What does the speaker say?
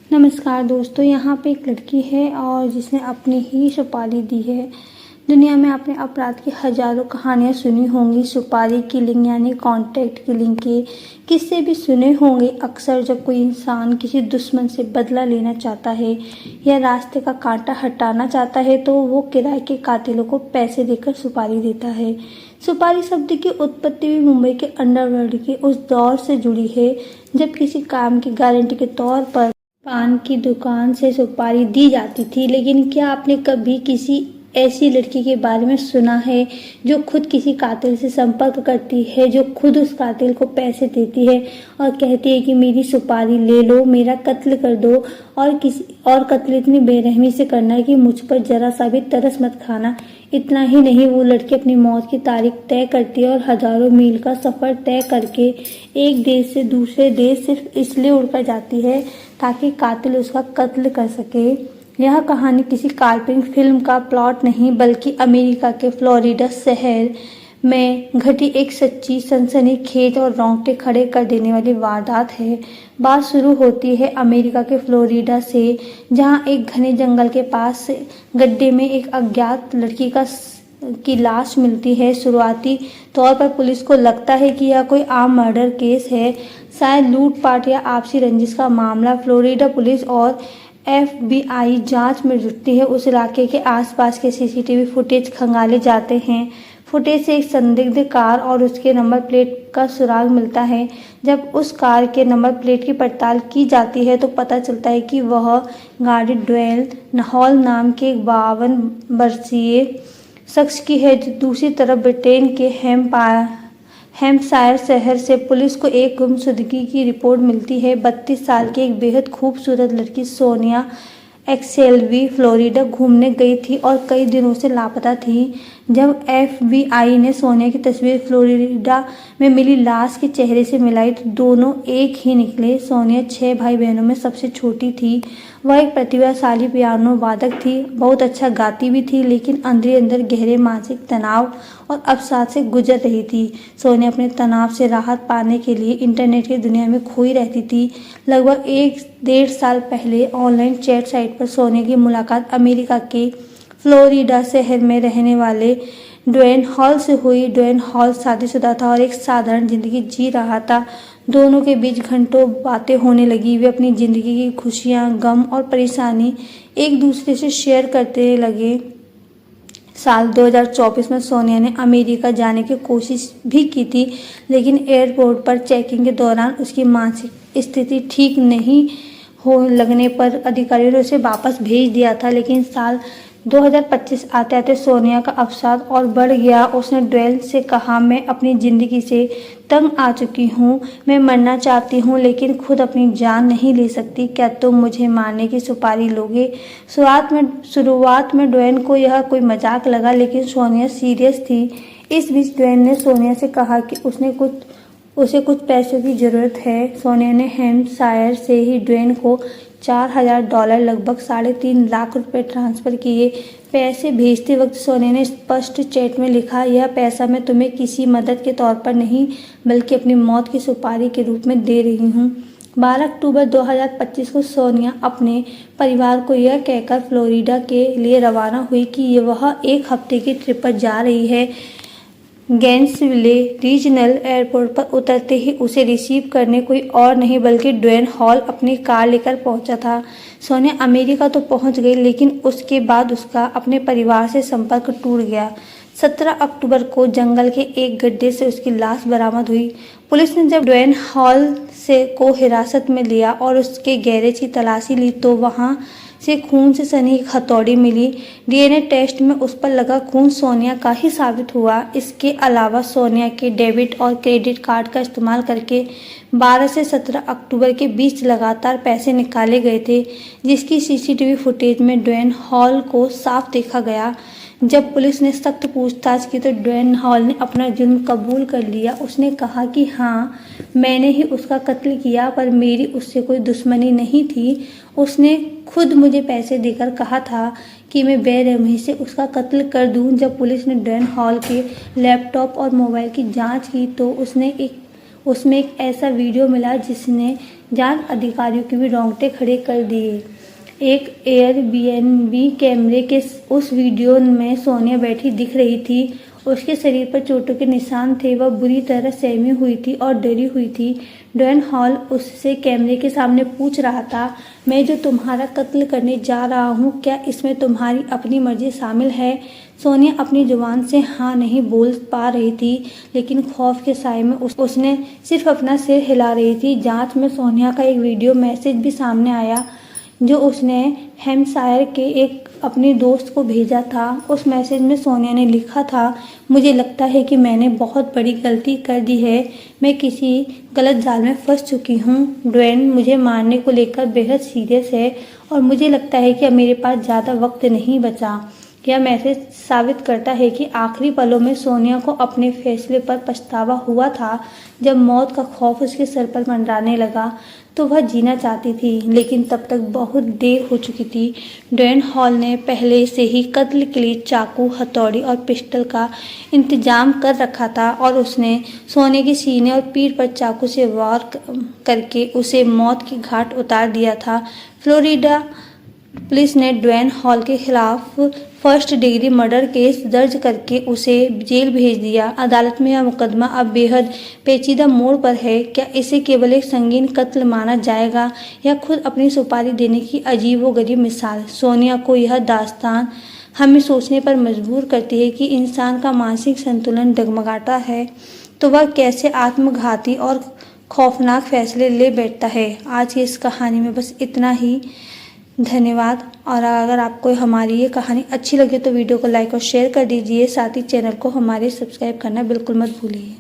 नमस्कार दोस्तों, यहाँ पे एक लड़की है और जिसने अपनी ही सुपारी दी है। दुनिया में आपने अपराध की हजारों कहानियाँ सुनी होंगी। सुपारी किलिंग यानी कॉन्ट्रैक्ट किलिंग के किस्से भी सुने होंगे। अक्सर जब कोई इंसान किसी दुश्मन से बदला लेना चाहता है या रास्ते का कांटा हटाना चाहता है तो वो किराए के कातिलों को पैसे देकर सुपारी देता है। सुपारी शब्द की उत्पत्ति भी मुंबई के अंडरवर्ल्ड के उस दौर से जुड़ी है जब किसी काम की गारंटी के तौर पर पान की दुकान से सुपारी दी जाती थी। लेकिन क्या आपने कभी किसी ऐसी लड़की के बारे में सुना है जो खुद किसी कातिल से संपर्क करती है, जो खुद उस कातिल को पैसे देती है और कहती है कि मेरी सुपारी ले लो, मेरा कत्ल कर दो। और कत्ल इतनी बेरहमी से करना है कि मुझ पर जरा सा भी तरस मत खाना। इतना ही नहीं, वो लड़की अपनी मौत की तारीख तय करती है और हजारों मील का सफर तय करके एक देश से दूसरे देश सिर्फ इसलिए उड़कर जाती है ताकि कातिल उसका कत्ल कर सके। यह कहानी किसी काल्पनिक फिल्म का प्लॉट नहीं बल्कि अमेरिका के फ्लोरिडा शहर में घटी एक सच्ची सनसनीखेज और रोंगटे खड़े कर देने वाली वारदात है। बात शुरू होती है अमेरिका के फ्लोरिडा से, जहां एक घने जंगल के पास गड्ढे में एक अज्ञात लड़की की लाश मिलती है। शुरुआती तौर पर पुलिस को लगता है कि यह कोई आम मर्डर केस है, शायद लूटपाट या आपसी रंजिश का मामला। फ्लोरिडा पुलिस और FBI जांच में जुटती है। उस इलाके के आसपास के CCTV फुटेज खंगाले जाते हैं। फुटेज से एक संदिग्ध कार और उसके नंबर प्लेट का सुराग मिलता है। जब उस कार के नंबर प्लेट की पड़ताल की जाती है तो पता चलता है कि वह गाड़ी ड्वेन हॉल नाम के 52 वर्षीय शख्स की है, जो दूसरी तरफ ब्रिटेन के हैम्पशायर शहर से पुलिस को एक गुमशुदगी की रिपोर्ट मिलती है। 32 साल की एक बेहद खूबसूरत लड़की सोनिया एक्सेल्वी फ्लोरिडा घूमने गई थी और कई दिनों से लापता थी। जब FBI ने सोनिया की तस्वीर फ्लोरिडा में मिली लाश के चेहरे से मिलाई तो दोनों एक ही निकले। सोनिया 6 भाई बहनों में सबसे छोटी थी। वह एक प्रतिभाशाली पियानो वादक थी, बहुत अच्छा गाती भी थी, लेकिन अंदर अंदर गहरे मानसिक तनाव और अवसाद से गुजर रही थी। सोनिया अपने तनाव से राहत पाने के लिए इंटरनेट की दुनिया में खोई रहती थी। लगभग 1-1.5 साल पहले ऑनलाइन चैट साइट पर सोनिया की मुलाकात अमेरिका के फ्लोरिडा शहर में रहने वाले ड्वेन हॉल से हुई। ड्वेन हॉल शादीशुदा था और एक साधारण जिंदगी जी रहा था। दोनों के बीच घंटों बातें होने लगी। वे अपनी जिंदगी की खुशियां, गम और परेशानी एक दूसरे से शेयर करते लगे। साल 2024 में सोनिया ने अमेरिका जाने की कोशिश भी की थी, लेकिन एयरपोर्ट पर चेकिंग के दौरान उसकी मानसिक स्थिति ठीक नहीं हो लगने पर अधिकारियों ने उसे वापस भेज दिया था। लेकिन साल 2025 आते आते सोनिया का अवसाद और बढ़ गया। उसने ड्वेन से कहा, मैं अपनी ज़िंदगी से तंग आ चुकी हूँ, मैं मरना चाहती हूँ लेकिन खुद अपनी जान नहीं ले सकती। क्या तुम मुझे मारने की सुपारी लोगे? शुरुआत में ड्वेन को यह कोई मजाक लगा, लेकिन सोनिया सीरियस थी। इस बीच ड्वेन ने सोनिया से कहा कि उसे कुछ पैसों की ज़रूरत है। सोनिया ने हैम्पशायर से ही ड्वेन को $4,000 लगभग 3.5 लाख रुपए ट्रांसफ़र किए। पैसे भेजते वक्त सोनिया ने स्पष्ट चैट में लिखा, यह पैसा मैं तुम्हें किसी मदद के तौर पर नहीं बल्कि अपनी मौत की सुपारी के रूप में दे रही हूँ। 12 अक्टूबर 2025 को सोनिया अपने परिवार को यह कहकर फ्लोरिडा के लिए रवाना हुई कि वह एक हफ्ते की ट्रिप पर जा रही है। गैंसविले रीजनल एयरपोर्ट पर उतरते ही उसे रिसीव करने कोई और नहीं बल्कि ड्वेन हॉल अपनी कार लेकर पहुंचा था। सोनिया अमेरिका तो पहुंच गई, लेकिन उसके बाद उसका अपने परिवार से संपर्क टूट गया। 17 अक्टूबर को जंगल के एक गड्ढे से उसकी लाश बरामद हुई। पुलिस ने जब ड्वेन हॉल को हिरासत में लिया और उसके गैरेज की तलाशी ली तो वहां से खून से सनी एक हथौड़ी मिली। DNA टेस्ट में उस पर लगा खून सोनिया का ही साबित हुआ। इसके अलावा सोनिया के डेबिट और क्रेडिट कार्ड का इस्तेमाल करके 12 से 17 अक्टूबर के बीच लगातार पैसे निकाले गए थे, जिसकी CCTV फुटेज में ड्वेन हॉल को साफ देखा गया। जब पुलिस ने सख्त पूछताछ की तो ड्वेन हॉल ने अपना जुर्म कबूल कर लिया। उसने कहा कि हाँ, मैंने ही उसका कत्ल किया, पर मेरी उससे कोई दुश्मनी नहीं थी। उसने खुद मुझे पैसे देकर कहा था कि मैं बेरहमी से उसका कत्ल कर दूं। जब पुलिस ने ड्वेन हॉल के लैपटॉप और मोबाइल की जांच की तो उसमें एक ऐसा वीडियो मिला जिसने जांच अधिकारियों के भी रोंगटे खड़े कर दिए। एक एयरबीएनबी कैमरे के उस वीडियो में सोनिया बैठी दिख रही थी। उसके शरीर पर चोटों के निशान थे। वह बुरी तरह सहमी हुई थी और डरी हुई थी। ड्वेन हॉल उससे कैमरे के सामने पूछ रहा था, मैं जो तुम्हारा कत्ल करने जा रहा हूँ, क्या इसमें तुम्हारी अपनी मर्जी शामिल है? सोनिया अपनी जुबान से हाँ नहीं बोल पा रही थी, लेकिन खौफ के साए में उसने सिर्फ अपना सिर हिला रही थी। जांच में सोनिया का एक वीडियो मैसेज भी सामने आया जो उसने हैम्पशायर के एक अपने दोस्त को भेजा था। उस मैसेज में सोनिया ने लिखा था, मुझे लगता है कि मैंने बहुत बड़ी गलती कर दी है। मैं किसी गलत जाल में फंस चुकी हूँ। ड्वेन मुझे मारने को लेकर बेहद सीरियस है और मुझे लगता है कि अब मेरे पास ज़्यादा वक्त नहीं बचा। यह मैसेज साबित करता है कि आखिरी पलों में सोनिया को अपने फैसले पर पछतावा हुआ था। जब मौत का खौफ उसके सर पर मंडराने लगा तो वह जीना चाहती थी, लेकिन तब तक बहुत देर हो चुकी थी। ड्वेन हॉल ने पहले से ही कत्ल के लिए चाकू, हथौड़ी और पिस्टल का इंतजाम कर रखा था और उसने सोनिया के सीने और पीठ पर चाकू से वार करके उसे मौत की घाट उतार दिया था। फ्लोरिडा पुलिस ने ड्वेन हॉल के खिलाफ फर्स्ट डिग्री मर्डर केस दर्ज करके उसे जेल भेज दिया। अदालत में यह मुकदमा अब बेहद पेचीदा मोड़ पर है। क्या इसे केवल एक संगीन कत्ल माना जाएगा या खुद अपनी सुपारी देने की अजीबोगरीब मिसाल? सोनिया को यह दास्तान हमें सोचने पर मजबूर करती है कि इंसान का मानसिक संतुलन डगमगाता है तो वह कैसे आत्मघाती और खौफनाक फैसले ले बैठता है। आज की इस कहानी में बस इतना ही। धन्यवाद। और अगर आपको हमारी ये कहानी अच्छी लगे तो वीडियो को लाइक और शेयर कर दीजिए। साथ ही चैनल को हमारे सब्सक्राइब करना बिल्कुल मत भूलिए।